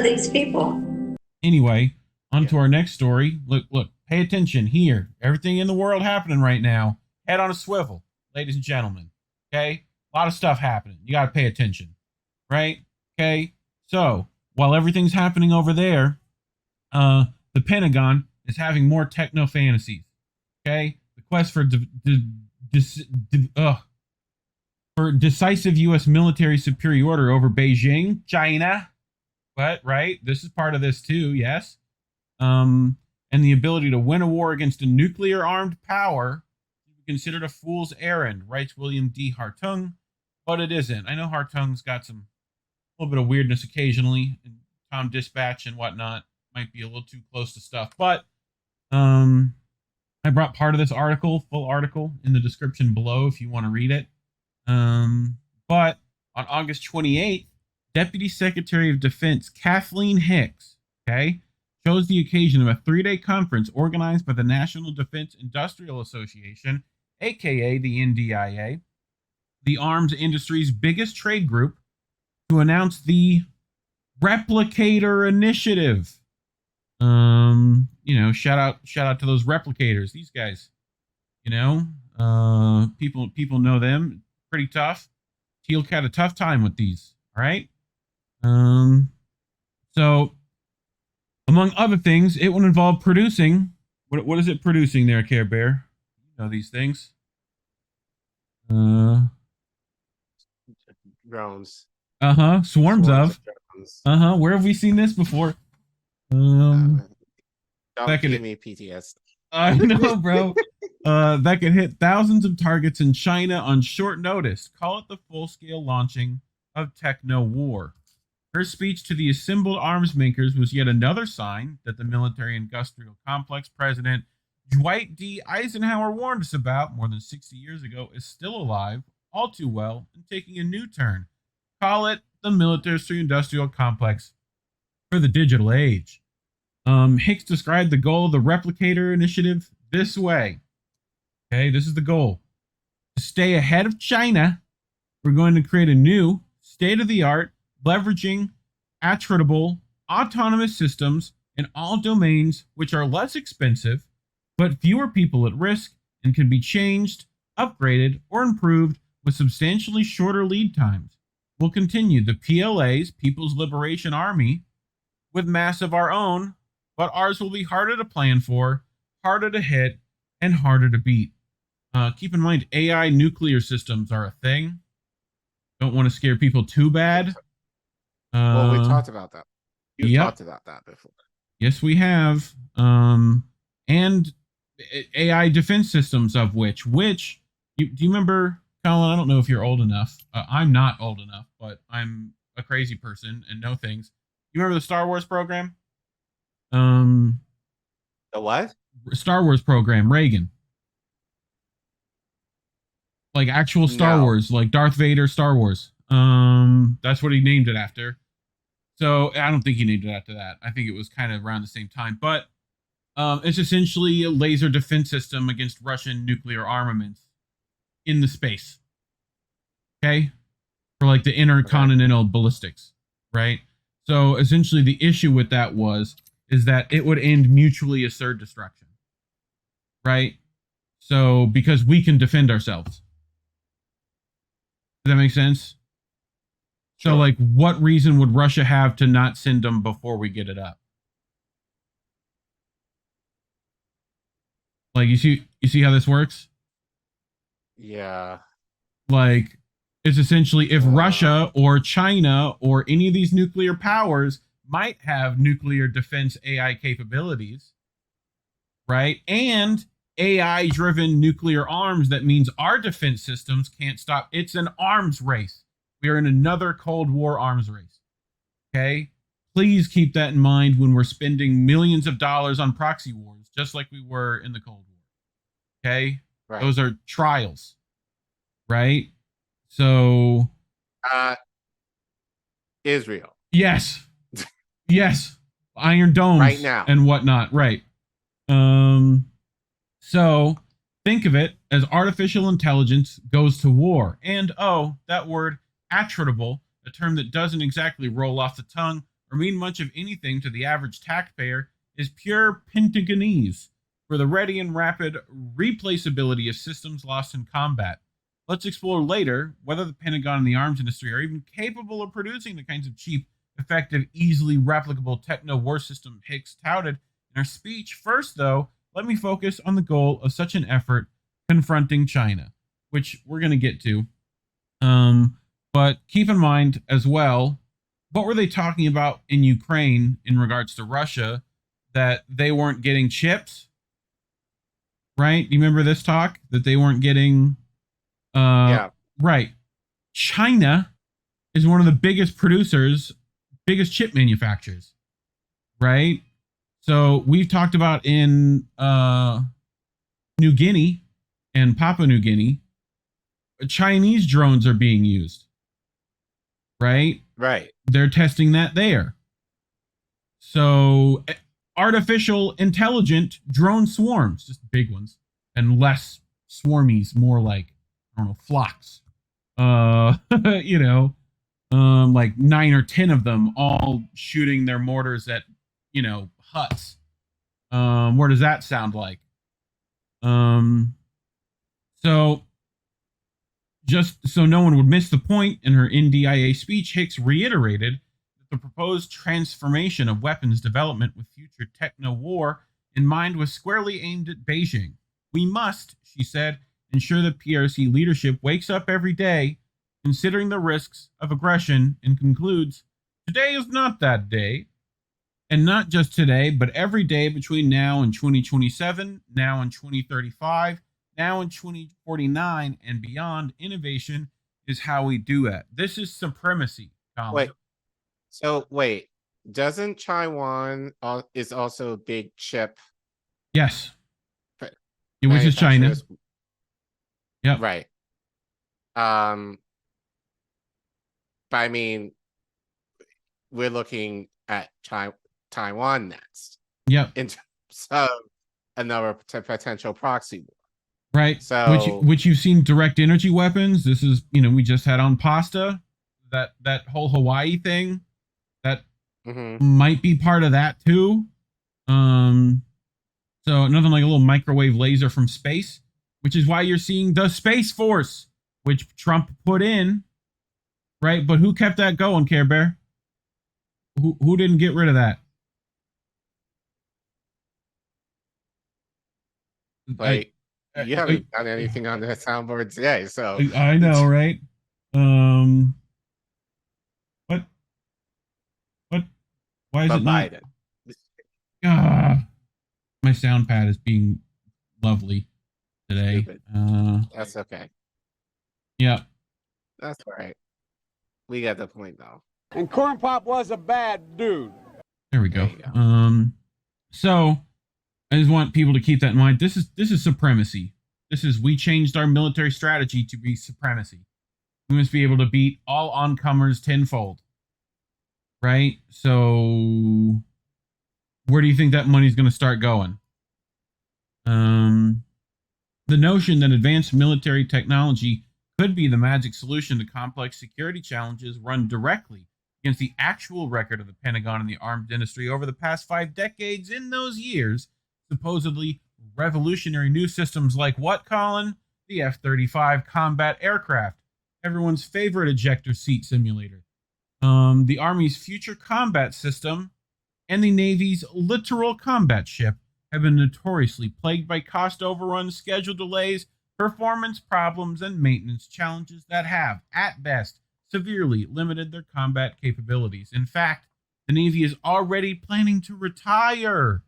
are these people? Anyway, on to our next story. Look, pay attention here. Everything in the world happening right now. Head on a swivel, ladies and gentlemen. Okay? A lot of stuff happening. You got to pay attention. Right? Okay? So, while everything's happening over there, the Pentagon is having more techno-fantasies. Okay? The quest for decisive U.S. military superiority over Beijing, China. But, right, this is part of this too, yes. And the ability to win a war against a nuclear-armed power is considered a fool's errand, writes William D. Hartung, but it isn't. I know Hartung's got a little bit of weirdness occasionally, and Tom Dispatch and whatnot might be a little too close to stuff, but I brought part of this article, full article, in the description below if you want to read it. But on August 28th, Deputy Secretary of Defense Kathleen Hicks, chose the occasion of a 3-day conference organized by the National Defense Industrial Association, aka the NDIA, the arms industry's biggest trade group, to announce the REPLICATOR Initiative. Shout out to those replicators. These guys, people know them. Pretty tough. Teal'c had a tough time with these. All right. So, among other things, it would involve producing. What is it producing there, Care Bear? You know these things. Drones. Swarms of. Where have we seen this before? Don't give me PTSD. I know, bro. That could hit thousands of targets in China on short notice. Call it the full-scale launching of techno-war. Her speech to the assembled arms makers was yet another sign that the military-industrial complex President Dwight D. Eisenhower warned us about more than 60 years ago is still alive, all too well, and taking a new turn. Call it the military-industrial complex for the digital age. Hicks described the goal of the REPLICATOR Initiative this way. This is the goal. To stay ahead of China, we're going to create a new, state-of-the-art, leveraging attritable, autonomous systems in all domains which are less expensive, but fewer people at risk and can be changed, upgraded, or improved with substantially shorter lead times. We'll continue the PLA's, People's Liberation Army, with mass of our own, but ours will be harder to plan for, harder to hit, and harder to beat. Keep in mind, AI nuclear systems are a thing. Don't want to scare people too bad. Well, we talked about that. You talked about that before. Yes, we have. And AI defense systems of which do you remember, Collin? I don't know if you're old enough. I'm not old enough, but I'm a crazy person and know things. You remember the Star Wars program? The what? Star Wars program, Reagan. Like actual Star Wars, like Darth Vader Star Wars. That's what he named it after. So I don't think he named it after that. I think it was kind of around the same time. But it's essentially a laser defense system against Russian nuclear armaments in the space. For like the intercontinental ballistics, right? So essentially the issue with that is that it would end mutually assured destruction. Right? So because we can defend ourselves. Does that make sense? So, like, what reason would Russia have to not send them before we get it up? Like, you see how this works? Yeah. Like, it's essentially if Russia or China or any of these nuclear powers might have nuclear defense AI capabilities, right? And AI-driven nuclear arms, that means our defense systems can't stop. It's an arms race. We are in another Cold War arms race. Please keep that in mind when we're spending millions of dollars on proxy wars, just like we were in the Cold War. Right. Those are trials. Right? So... Israel. Yes. Yes. Iron Domes. Right now. And whatnot. Right. So think of it as artificial intelligence goes to war. And, that word, attritable, a term that doesn't exactly roll off the tongue or mean much of anything to the average taxpayer is pure Pentagonese for the ready and rapid replaceability of systems lost in combat. Let's explore later whether the Pentagon and the arms industry are even capable of producing the kinds of cheap, effective, easily replicable techno-war system Hicks touted in our speech. First, though, let me focus on the goal of such an effort confronting China, which we're going to get to. But keep in mind as well, what were they talking about in Ukraine in regards to Russia? That they weren't getting chips, right? You remember this talk? That they weren't getting... yeah. Right. China is one of the biggest producers, biggest chip manufacturers, right? So we've talked about in New Guinea and Papua New Guinea, Chinese drones are being used, right? Right. They're testing that there. So artificial intelligent drone swarms, just big ones, and less swarmies, more like, I don't know, flocks. You know, like 9 or 10 of them all shooting their mortars at, you know, huts. What does that sound like? So just so no one would miss the point, in her NDIA speech, Hicks reiterated that the proposed transformation of weapons development with future techno-war in mind was squarely aimed at Beijing. We must, she said, ensure that PRC leadership wakes up every day considering the risks of aggression, and concludes, today is not that day. And not just today, but every day between now and 2027, now and 2035, now and 2049 and beyond, innovation is how we do it. This is supremacy, Collin. Wait, doesn't Taiwan is also a big chip? Yes. Which is China. Yep. Right. But I mean, we're looking at Taiwan next. Yep. In terms of another potential proxy war. Right. So which you've seen direct energy weapons. This is, you know, we just had on pasta that whole Hawaii thing that might be part of that too. So nothing like a little microwave laser from space, which is why you're seeing the Space Force, which Trump put in, right? But who kept that going, Care Bear? Who didn't get rid of that? Like, you haven't done anything on the soundboard today, so I know, right? What? Why is it not? Biden. My sound pad is being lovely today. That's okay. Yeah. That's all right. We got the point, though. And Corn Pop was a bad dude. There we go. So I just want people to keep that in mind. This is supremacy. We changed our military strategy to be supremacy. We must be able to beat all oncomers tenfold. Right? So where do you think that money's going to start going? The notion that advanced military technology could be the magic solution to complex security challenges run directly against the actual record of the Pentagon and the arms industry over the past 5 decades. In those years, supposedly revolutionary new systems like what, Collin? The F-35 combat aircraft, everyone's favorite ejector seat simulator, the Army's future combat system, and the Navy's littoral combat ship have been notoriously plagued by cost overruns, schedule delays, performance problems, and maintenance challenges that have, at best, severely limited their combat capabilities. In fact, the Navy is already planning to retire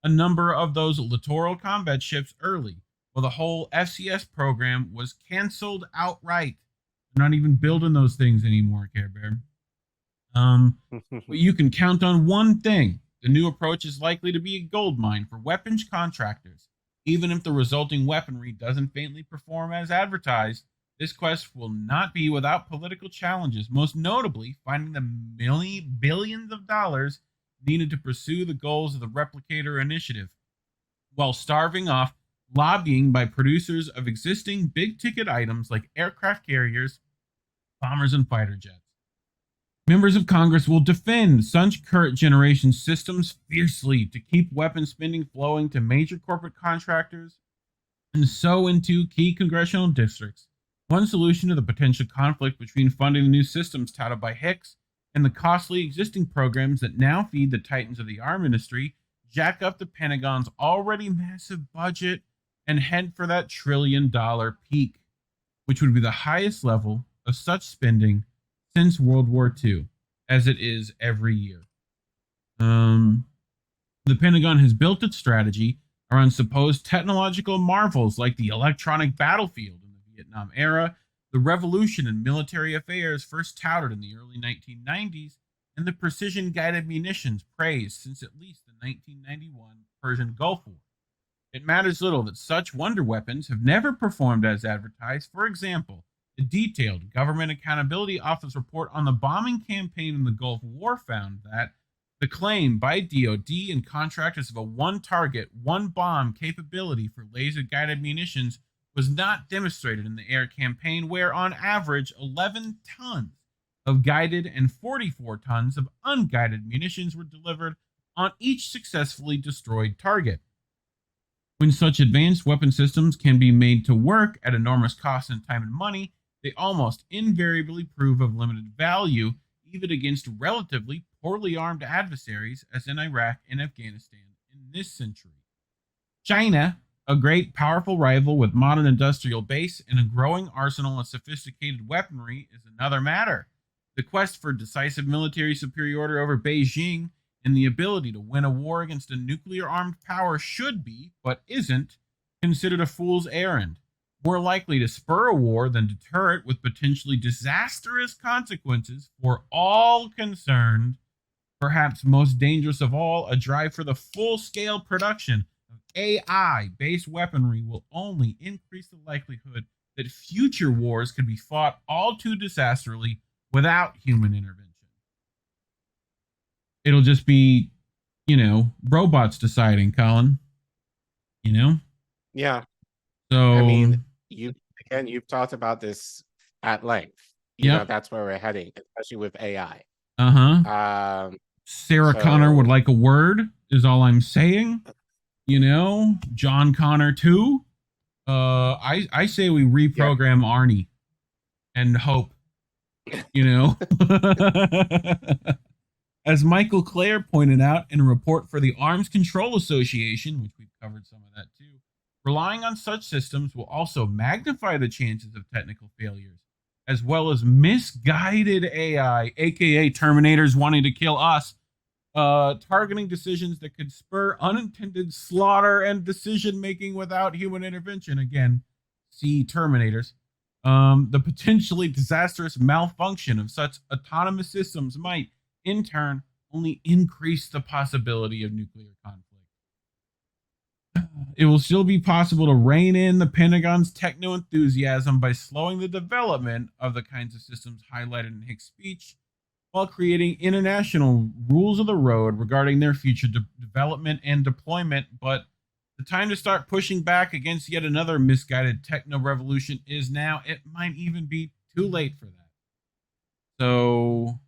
a number of those littoral combat ships early, while the whole FCS program was canceled outright. They're not even building those things anymore, Care Bear. But you can count on one thing. The new approach is likely to be a goldmine for weapons contractors. Even if the resulting weaponry doesn't faintly perform as advertised, this quest will not be without political challenges, most notably finding the billions of dollars needed to pursue the goals of the Replicator Initiative, while starving off lobbying by producers of existing big-ticket items like aircraft carriers, bombers, and fighter jets. Members of Congress will defend such current generation systems fiercely to keep weapon spending flowing to major corporate contractors and so into key congressional districts. One solution to the potential conflict between funding the new systems touted by Hicks and the costly existing programs that now feed the titans of the arms industry jack up the Pentagon's already massive budget and head for that $1 trillion peak, which would be the highest level of such spending since World War II, as it is every year. The Pentagon has built its strategy around supposed technological marvels like the electronic battlefield in the Vietnam era, the revolution in military affairs first touted in the early 1990s, and the precision-guided munitions praised since at least the 1991 Persian Gulf War. It matters little that such wonder weapons have never performed as advertised. For example, the detailed Government Accountability Office report on the bombing campaign in the Gulf War found that the claim by DoD and contractors of a one-target, one-bomb capability for laser-guided munitions was not demonstrated in the air campaign, where on average 11 tons of guided and 44 tons of unguided munitions were delivered on each successfully destroyed target. When such advanced weapon systems can be made to work at enormous cost in time and money, they almost invariably prove of limited value, even against relatively poorly armed adversaries, as in Iraq and Afghanistan in this century. China, a great powerful rival with modern industrial base and a growing arsenal of sophisticated weaponry, is another matter. The quest for decisive military superiority over Beijing and the ability to win a war against a nuclear-armed power should be, but isn't, considered a fool's errand, more likely to spur a war than deter it, with potentially disastrous consequences for all concerned. Perhaps most dangerous of all, a drive for the full-scale production of AI-based weaponry will only increase the likelihood that future wars could be fought all too disastrously without human intervention. It'll just be, robots deciding, Collin. Yeah. So I mean, you've talked about this at length. That's where we're heading, especially with AI. Sarah Connor would like a word, is all I'm saying. John Connor too. I say we reprogram Arnie and hope. As Michael Clare pointed out in a report for the Arms Control Association, which we've covered some of that too, relying on such systems will also magnify the chances of technical failures, as well as misguided AI, aka Terminators wanting to kill us, targeting decisions that could spur unintended slaughter and decision-making without human intervention. Again, see Terminators. The potentially disastrous malfunction of such autonomous systems might, in turn, only increase the possibility of nuclear conflict. It will still be possible to rein in the Pentagon's techno-enthusiasm by slowing the development of the kinds of systems highlighted in Hicks' speech, while creating international rules of the road regarding their future development and deployment. But the time to start pushing back against yet another misguided techno-revolution is now. It might even be too late for that. So,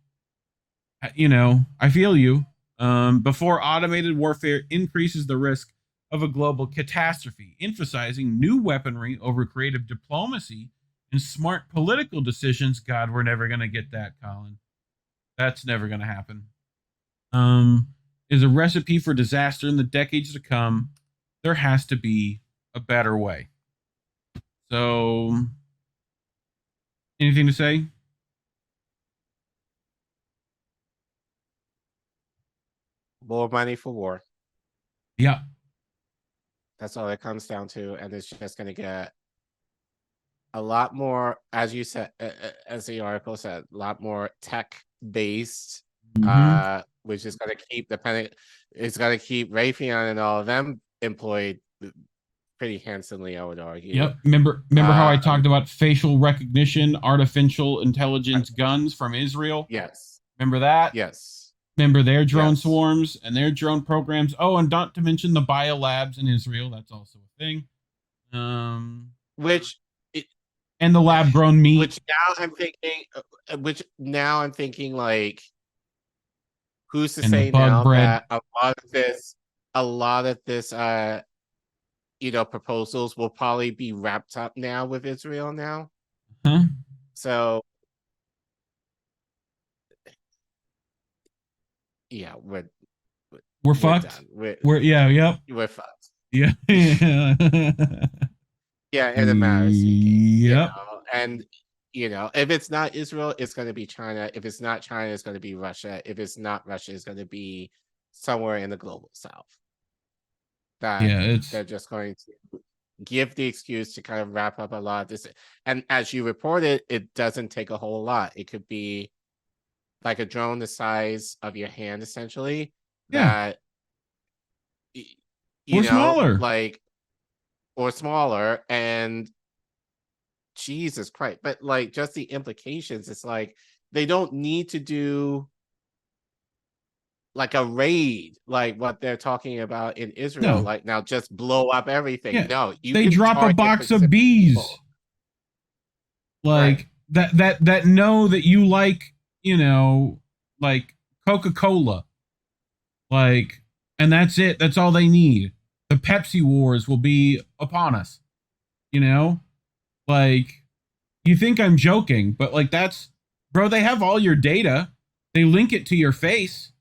I feel you. Before automated warfare increases the risk of a global catastrophe, emphasizing new weaponry over creative diplomacy and smart political decisions. God, we're never going to get that, Collin. That's never going to happen. Is a recipe for disaster in the decades to come. There has to be a better way. So, anything to say? More money for war. Yeah. That's all it comes down to. And it's just going to get a lot more, as you said, as the article said, a lot more tech-based, which is going to keep it's going to keep Raytheon and all of them employed pretty handsomely, I would argue. Yep. Remember how I talked about facial recognition, artificial intelligence guns from Israel? Yes. Remember that? Yes. Remember their drone swarms and their drone programs? Oh, and not to mention the biolabs in Israel. That's also a thing. and the lab grown meat. Which now I'm thinking like, who's to And the say bug now bread. that a lot of this proposals will probably be wrapped up now with Israel now. Huh? So yeah, We're fucked. done. We're fucked. Yeah. Yeah, in a matter of speaking. Yep. And if it's not Israel, it's going to be China. If it's not China, it's going to be Russia. If it's not Russia, it's going to be somewhere in the global south. They're just going to give the excuse to kind of wrap up a lot of this. And as you reported, it doesn't take a whole lot. It could be like a drone the size of your hand, essentially. Yeah. That or smaller. Or smaller, and Jesus Christ, but like just the implications, it's like they don't need to do like a raid like what they're talking about in Israel. No. Like now just blow up everything. Yeah. No, they drop a box of bees. People. Like that know that you like, like Coca-Cola. Like, and that's it. That's all they need. The Pepsi wars will be upon us. Like, you think I'm joking, but like bro, they have all your data. They link it to your face.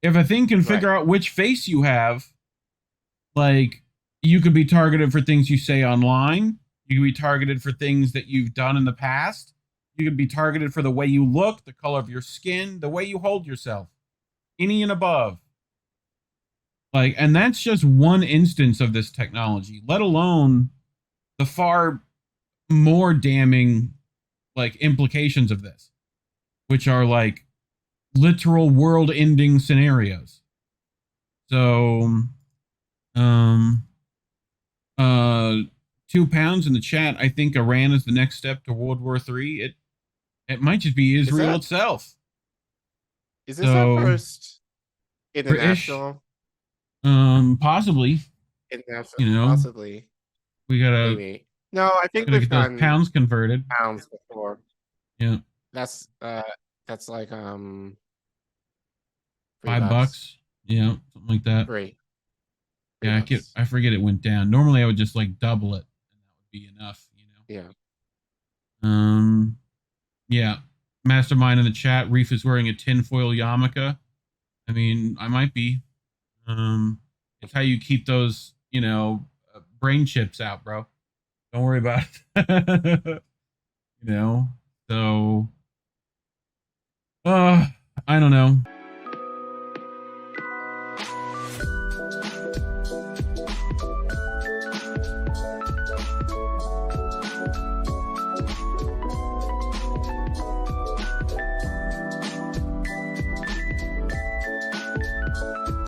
If a thing can figure out which face you have, like, you could be targeted for things you say online. You could be targeted for things that you've done in the past. You could be targeted for the way you look, the color of your skin, the way you hold yourself. Any and above. Like, and that's just one instance of this technology, let alone the far more damning, like, implications of this, which are like literal world-ending scenarios. So, 2 pounds in the chat. I think Iran is the next step to World War III. It might just be Israel itself. Is this our first international? Possibly. International, possibly. We gotta. Maybe. No, I think we've get those pounds converted. Pounds before. Yeah. That's like $5. Yeah, something like that. $3. Yeah, I forget it went down. Normally I would just like double it and that would be enough, Yeah. Yeah. Mastermind in the chat, Reef is wearing a tinfoil yarmulke. I mean, I might be. It's how you keep those, brain chips out, bro. Don't worry about it. So I don't know.